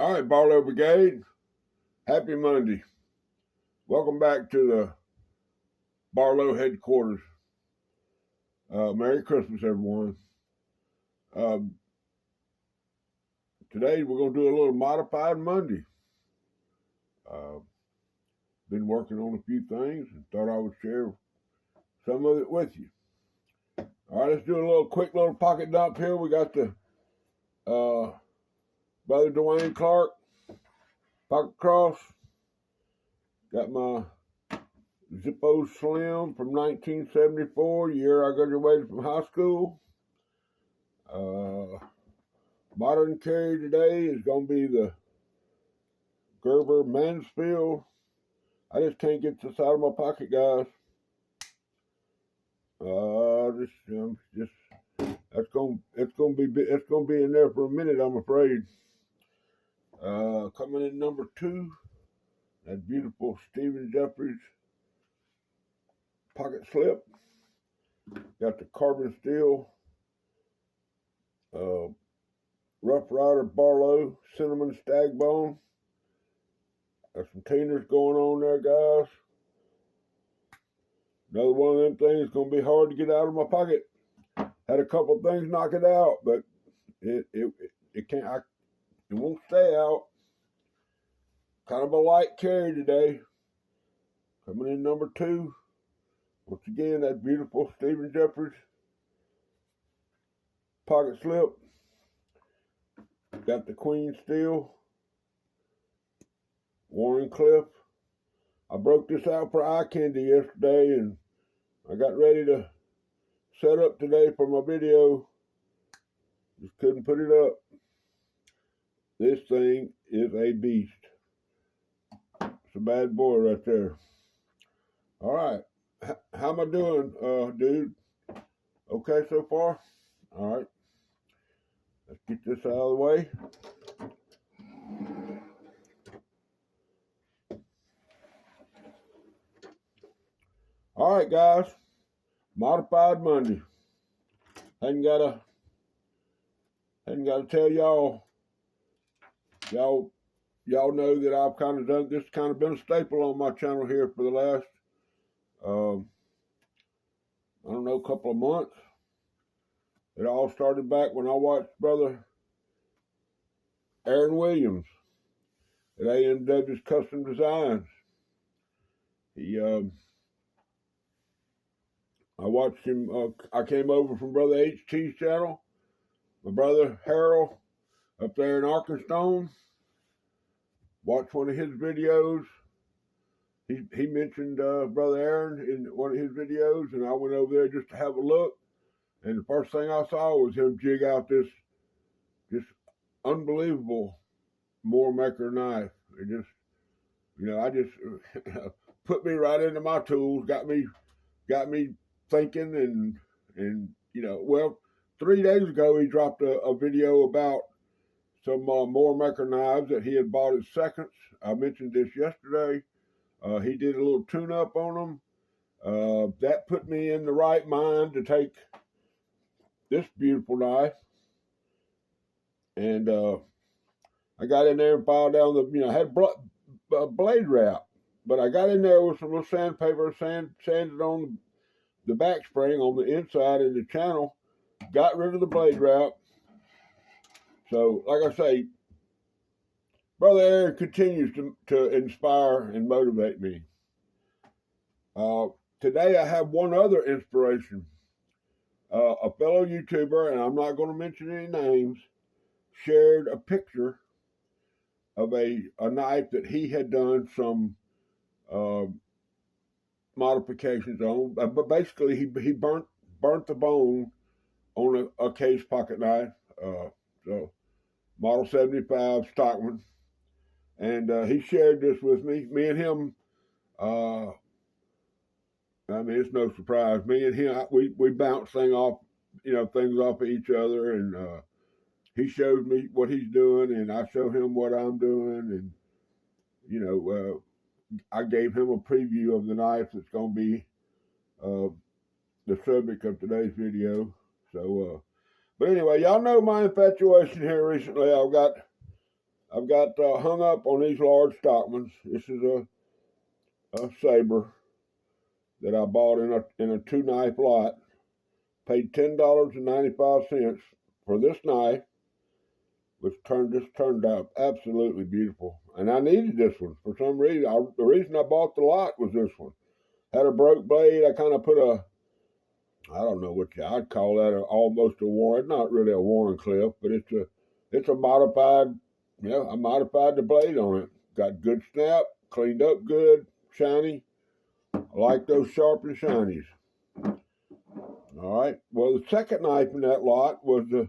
All right, Barlow Brigade, happy Monday. Welcome back to the Barlow headquarters. Merry Christmas, everyone. Today we're going to do a little modified Monday. Been working on a few things and thought I would share some of it with you. All right, let's do a quick little pocket dump here. We got the Brother Dwayne Clark pocket cross. Got my Zippo Slim from 1974, year I graduated from high school. Modern carry today is going to be the Gerber Mansfield. I just can't get this out of my pocket, guys. It's gonna be in there for a minute, I'm afraid. Coming in number 2, that beautiful Stephen Jeffries pocket slip. Got the carbon steel Rough Rider Barlow cinnamon stag bone. Got some cleaners going on there, guys. Another one of them things gonna be hard to get out of my pocket. Had a couple of things knock it out, but it won't stay out. Kind of a light carry today. Coming in number 2. Once again, that beautiful Stephen Jeffries pocket slip. Got the Queen Steel Warren Cliff. I broke this out for eye candy yesterday, and I got ready to set up today for my video. Just couldn't put it up. This thing is a beast. It's a bad boy right there. All right. How am I doing, dude? Okay so far? All right. Let's get this out of the way. All right, guys. Modified Monday. Hadn't gotta tell y'all. Y'all know that I've kind of done this. Kind of been a staple on my channel here for the last I don't know, a couple of months. It all started back when I watched Brother Aaron Williams at AMW's Custom Designs. I watched him. I came over from Brother HT's channel. My brother Harold up there in Arkansas. Watched one of his videos. He mentioned Brother Aaron in one of his videos, and I went over there just to have a look. And the first thing I saw was him jig out this unbelievable Moore Maker knife. It just, I just put me right into my tools. Got me thinking, and well, 3 days ago he dropped a video about some Moore Maker knives that he had bought as seconds. I mentioned this yesterday. He did a little tune-up on them. That put me in the right mind to take this beautiful knife. And I got in there and filed down I had blade wrap, but I got in there with some little sandpaper, sanded on the back spring on the inside of the channel, got rid of the blade wrap. So, like I say, Brother Aaron continues to inspire and motivate me. Today I have one other inspiration. A fellow YouTuber, and I'm not going to mention any names, shared a picture of a knife that he had done some modifications on. But basically, he burnt the bone on a case pocket knife. So Model 75 Stockman. And he shared this with me. Me and him, it's no surprise. Me and him, we bounce things off of each other. And he shows me what he's doing, and I show him what I'm doing. And, I gave him a preview of the knife that's going to be the subject of today's video. So, but anyway, y'all know my infatuation here recently. I've got I've got hung up on these large Stockmans. This is a saber that I bought in a 2-knife lot. Paid $10.95 for this knife, which turned out absolutely beautiful. And I needed this one for some reason. The reason I bought the lot was this one. Had a broke blade. I kind of put I don't know what I'd call that, almost a Warren. Not really a Warren clip, but it's a modified. I modified the blade on it. Got good snap, cleaned up good, shiny. I like those sharp and shinies. All right. Well, the second knife in that lot was the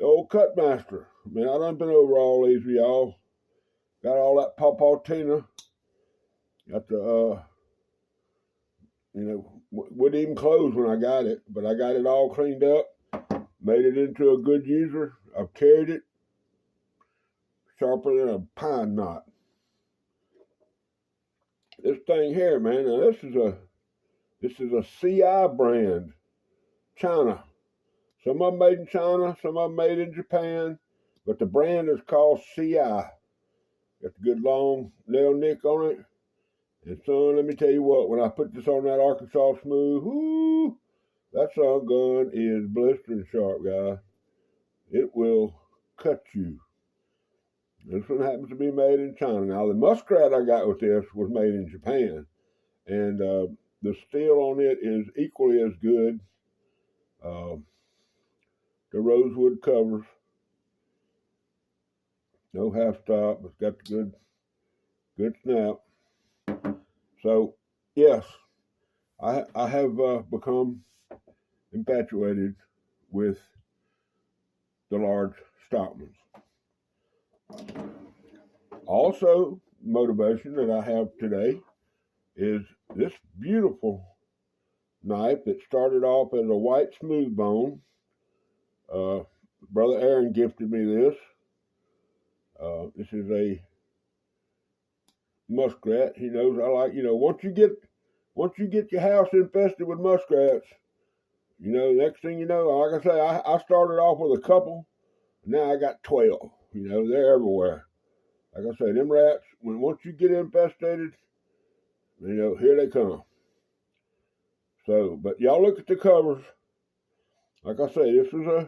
old Cutmaster. I mean, I done been over all these with y'all. Got all that Papatina. Got the wouldn't even close when I got it, but I got it all cleaned up, made it into a good user. I've carried it sharper than a pine knot. This thing here, man, now this is a CI brand, China. Some of them made in China, some of them made in Japan, but the brand is called CI. Got the good long nail nick on it. And son, let me tell you what, when I put this on that Arkansas Smooth, whoo, that son gun is blistering sharp, guys. It will cut you. This one happens to be made in China. Now, the muskrat I got with this was made in Japan. And the steel on it is equally as good. The rosewood covers. No half stop. It's got the good snap. So, yes, I have become infatuated with the large Stockmans. Also, motivation that I have today is this beautiful knife that started off as a white smooth bone. Brother Aaron gifted me this. This is a muskrat. He knows I like, once you get your house infested with muskrats, next thing you know, like I say, I started off with a couple, now I got 12. They're everywhere. Like I say, them rats, once you get infested, here they come. So, but y'all look at the covers. Like I say, this was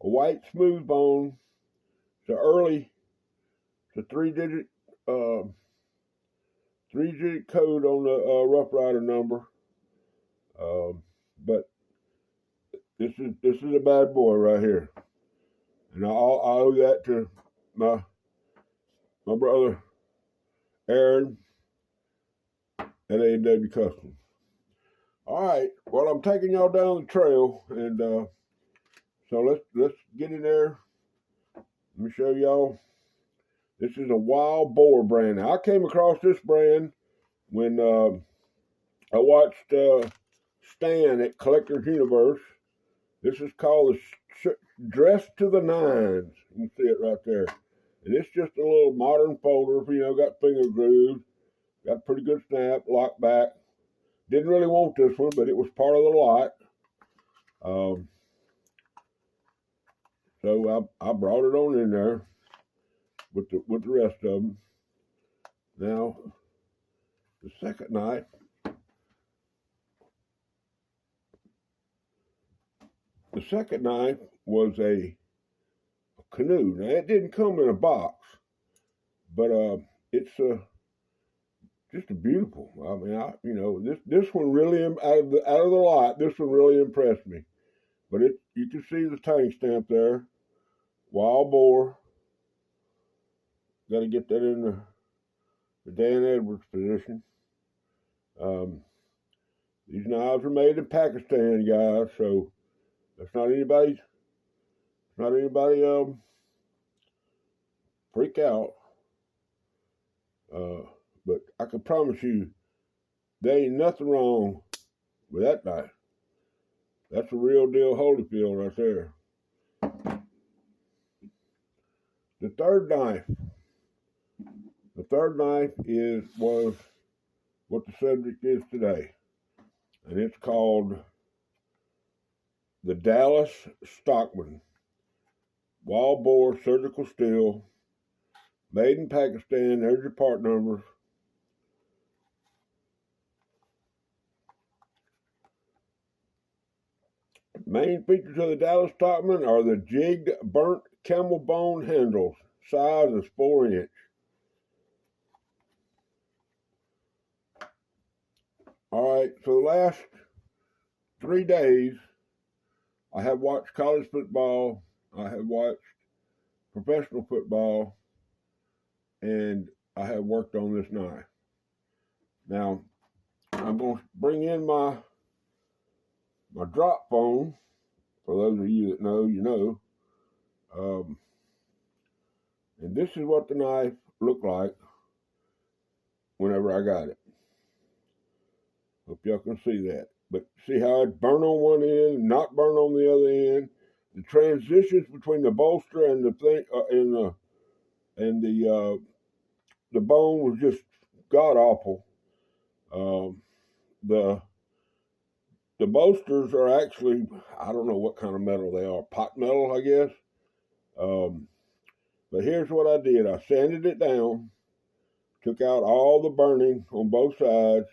a white smooth bone. It's a three-digit code on the Rough Rider number. But this is a bad boy right here, and I owe that to my brother Aaron at A&W Customs. All right, well, I'm taking y'all down the trail, and so let's get in there. Let me show y'all. This is a Wild Boar brand. Now, I came across this brand when I watched Stan at Collector's Universe. This is called the Dress to the Nines. You can see it right there. And it's just a little modern folder, got finger grooves, got pretty good snap, lock back. Didn't really want this one, but it was part of the lot. So I brought it on in there with the rest of them. Now, the second knife. The second knife was a canoe. Now, it didn't come in a box, but it's just a beautiful. I mean, this one really, out of the lot, this one really impressed me. But you can see the tank stamp there, Wild Boar. Got to get that in the Dan Edwards position. These knives are made in Pakistan, guys, so that's not anybody freak out. But I can promise you, there ain't nothing wrong with that knife. That's a real deal Holyfield right there. The third knife was what the subject is today, and it's called the Dallas Stockman wild boar surgical steel, made in Pakistan. There's your part numbers. Main features of the Dallas Stockman are the jigged burnt camel bone handles. Size is 4 inch. All right, so the last 3 days, I have watched college football, I have watched professional football, and I have worked on this knife. Now, I'm going to bring in my drop phone. For those of you that know, you know. And this is what the knife looked like whenever I got it. Hope y'all can see that. But see how it's burnt on one end, not burnt on the other end. The transitions between the bolster and the thing the bone was just god awful. The bolsters are actually, I don't know what kind of metal they are, pot metal, I guess. But here's what I did. I sanded it down, took out all the burning on both sides.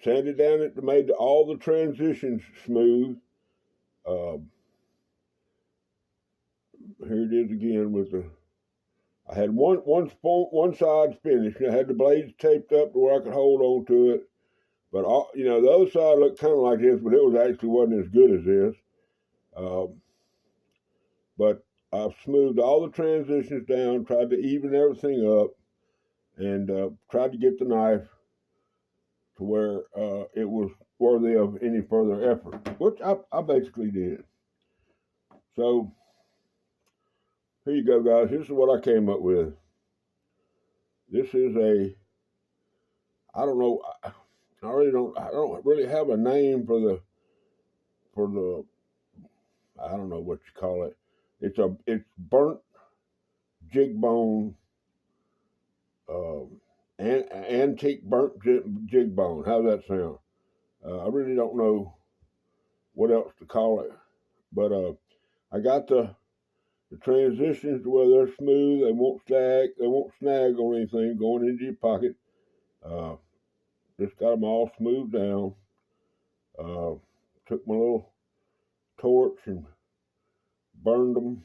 Sanded down it, made all the transitions smooth. Here it is again with the. I had one side finished. I had the blades taped up to where I could hold on to it. But all, the other side looked kind of like this, but it wasn't as good as this. But I've smoothed all the transitions down, tried to even everything up, and tried to get the knife to where it was worthy of any further effort, which I basically did. So here you go, guys. This is what I came up with. This is I don't know. I don't really have a name for the. I don't know what you call it. It's burnt jig bone, antique burnt jig bone. How's that sound? I really don't know what else to call it, but I got the transitions to where they're smooth. They won't snag on anything going into your pocket. Just got them all smoothed down. Took my little torch and burned them.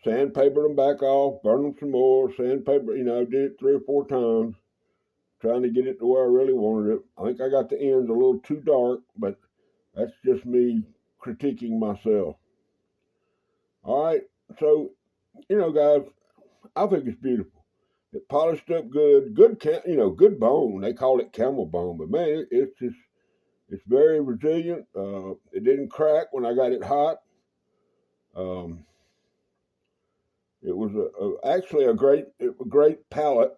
Sandpapered them back off, burned them some more, sandpaper, did it 3 or 4 times, trying to get it to where I really wanted it. I think I got the ends a little too dark, but that's just me critiquing myself. All right, so, guys, I think it's beautiful. It polished up good good bone. They call it camel bone, but man, it's very resilient. It didn't crack when I got it hot. It was actually a great pallet,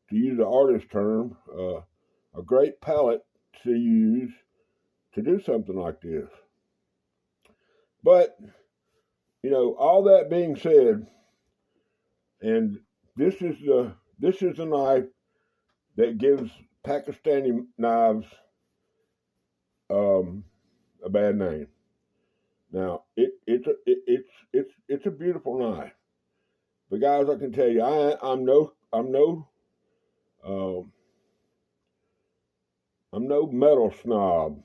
to use the artist term, a great pallet to use to do something like this. But, all that being said, and this is the knife that gives Pakistani knives a bad name. Now it's a beautiful knife, but guys, I can tell you, I'm no metal snob.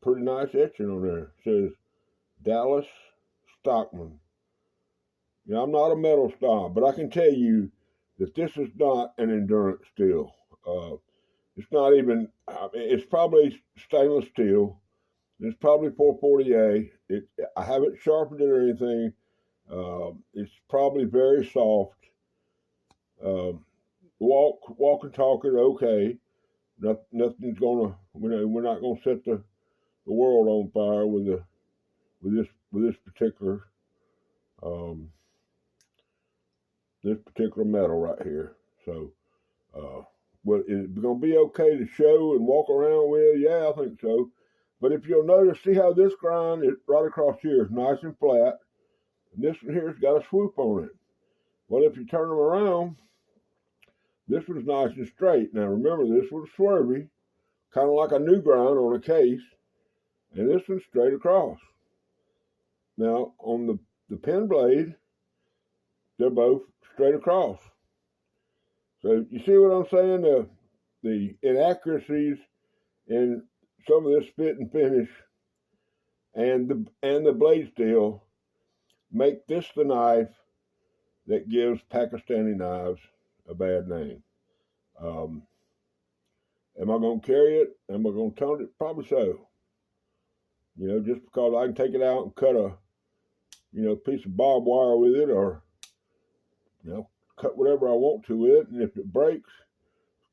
Pretty nice etching on there. It says Dallas Stockman. I'm not a metal snob, but I can tell you that this is not an endurance steel. It's not even. It's probably stainless steel. It's probably 440A. I haven't sharpened it or anything. It's probably very soft. Walk and talk it okay. Nothing's gonna. We're not gonna set the world on fire with this particular metal right here. So, well, is it gonna be okay to show and walk around with? Yeah, I think so. But if you'll notice, see how this grind is right across here is nice and flat, and this one here's got a swoop on it. Well, if you turn them around, this one's nice and straight. Now remember, this was swervy. kind of like a new grind on a case, and this one's straight across. Now, on the pen blade, they're both straight across. So you see what I'm saying? The inaccuracies in some of this fit and finish and the blade steel make this the knife that gives Pakistani knives a bad name. Am I going to carry it? Am I going to taunt it? Probably so. You know, just because I can take it out and cut a, piece of barbed wire with it, or, cut whatever I want to with it. And if it breaks,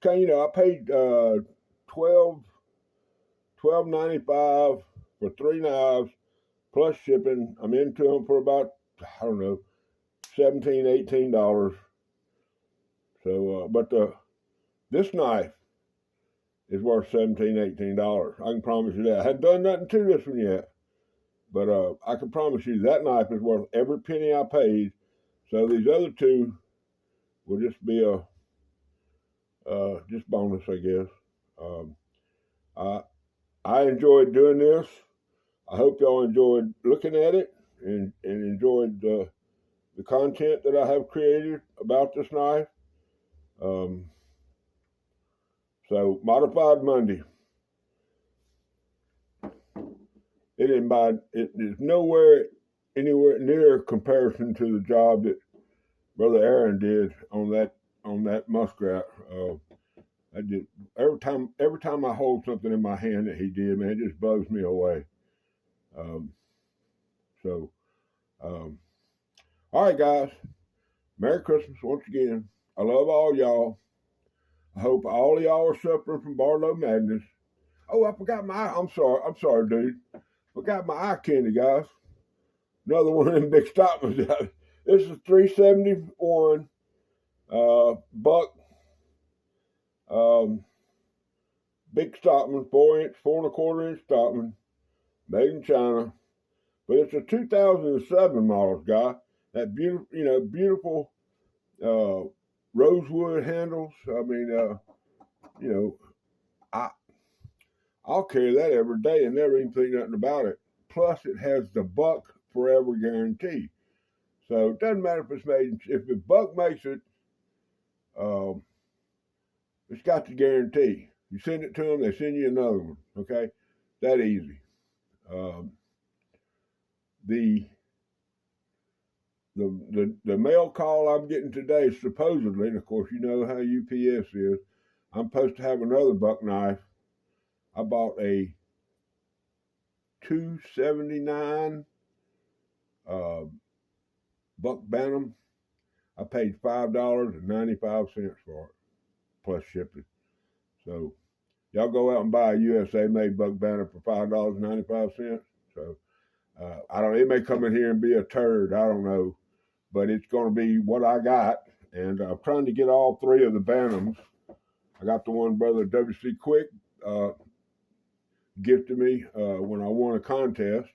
okay, I paid $12.95 for 3 knives plus shipping. I'm into them for about, I don't know, $17, $18. So, but this knife is worth $17, $18. I can promise you that. I haven't done nothing to this one yet, but I can promise you that knife is worth every penny I paid. So these other two will just be a just bonus, I guess. I enjoyed doing this. I hope y'all enjoyed looking at it and enjoyed the content that I have created about this knife. So Modified Monday. It is anywhere near comparison to the job that Brother Aaron did on that muskrat. I did every time I hold something in my hand that he did, man, it just blows me away. All right, guys. Merry Christmas once again. I love all y'all. I hope all of y'all are suffering from Barlow madness. Oh, I forgot I'm sorry, dude. Forgot my eye candy, guys. Another one of them big Stockmans. This is 371 buck. Big Stockman, 4-inch, 4¼ inch Stockman, made in China. But it's a 2007 model, guy. That beautiful rosewood handles. I mean, I'll carry that every day and never even think nothing about it. Plus, it has the buck forever guarantee. So it doesn't matter if the buck makes it, it's got the guarantee. You send it to them, they send you another one. Okay, that easy. The mail call I'm getting today, supposedly, and of course you know how UPS is, I'm supposed to have another buck knife. I bought a 279 buck Bantam. I paid $5.95 for it, plus shipping. So y'all go out and buy a USA made buck Bantam for $5.95. So I don't. It may come in here and be a turd. I don't know, but it's going to be what I got. And I'm trying to get all 3 of the Bantams. I got the one Brother W.C. Quick gifted me when I won a contest.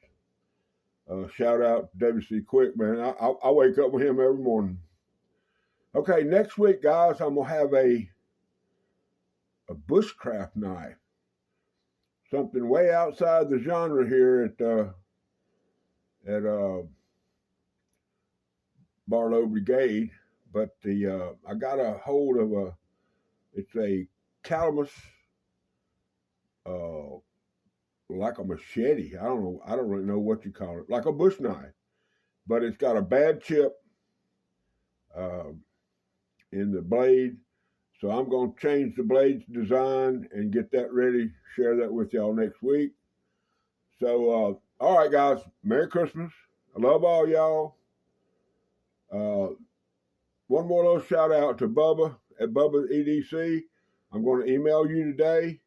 Shout out to W.C. Quick, man. I wake up with him every morning. Okay, next week, guys, I'm gonna have a bushcraft knife. Something way outside the genre here at Barlow Brigade, but I got a hold of it's a Calamus, like a machete. I don't really know what you call it, like a bush knife, but it's got a bad chip in the blade. So I'm going to change the blade's design and get that ready, share that with y'all next week. So, all right, guys, Merry Christmas. I love all y'all. One more little shout out to Bubba at Bubba's EDC. I'm going to email you today,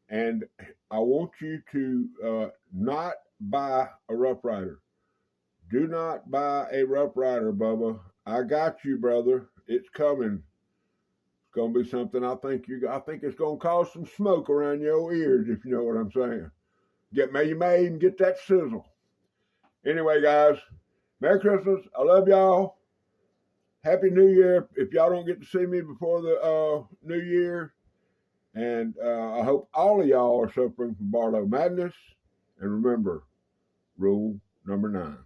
and I want you to not buy a Rough Rider. Do not buy a Rough Rider, Bubba. I got you, brother. It's coming. It's going to be something I think it's going to cause some smoke around your ears, if you know what I'm saying. You may even get that sizzle. Anyway, guys, Merry Christmas. I love y'all. Happy New Year. If y'all don't get to see me before the New Year, And I hope all of y'all are suffering from Barlow madness. And remember, rule number 9.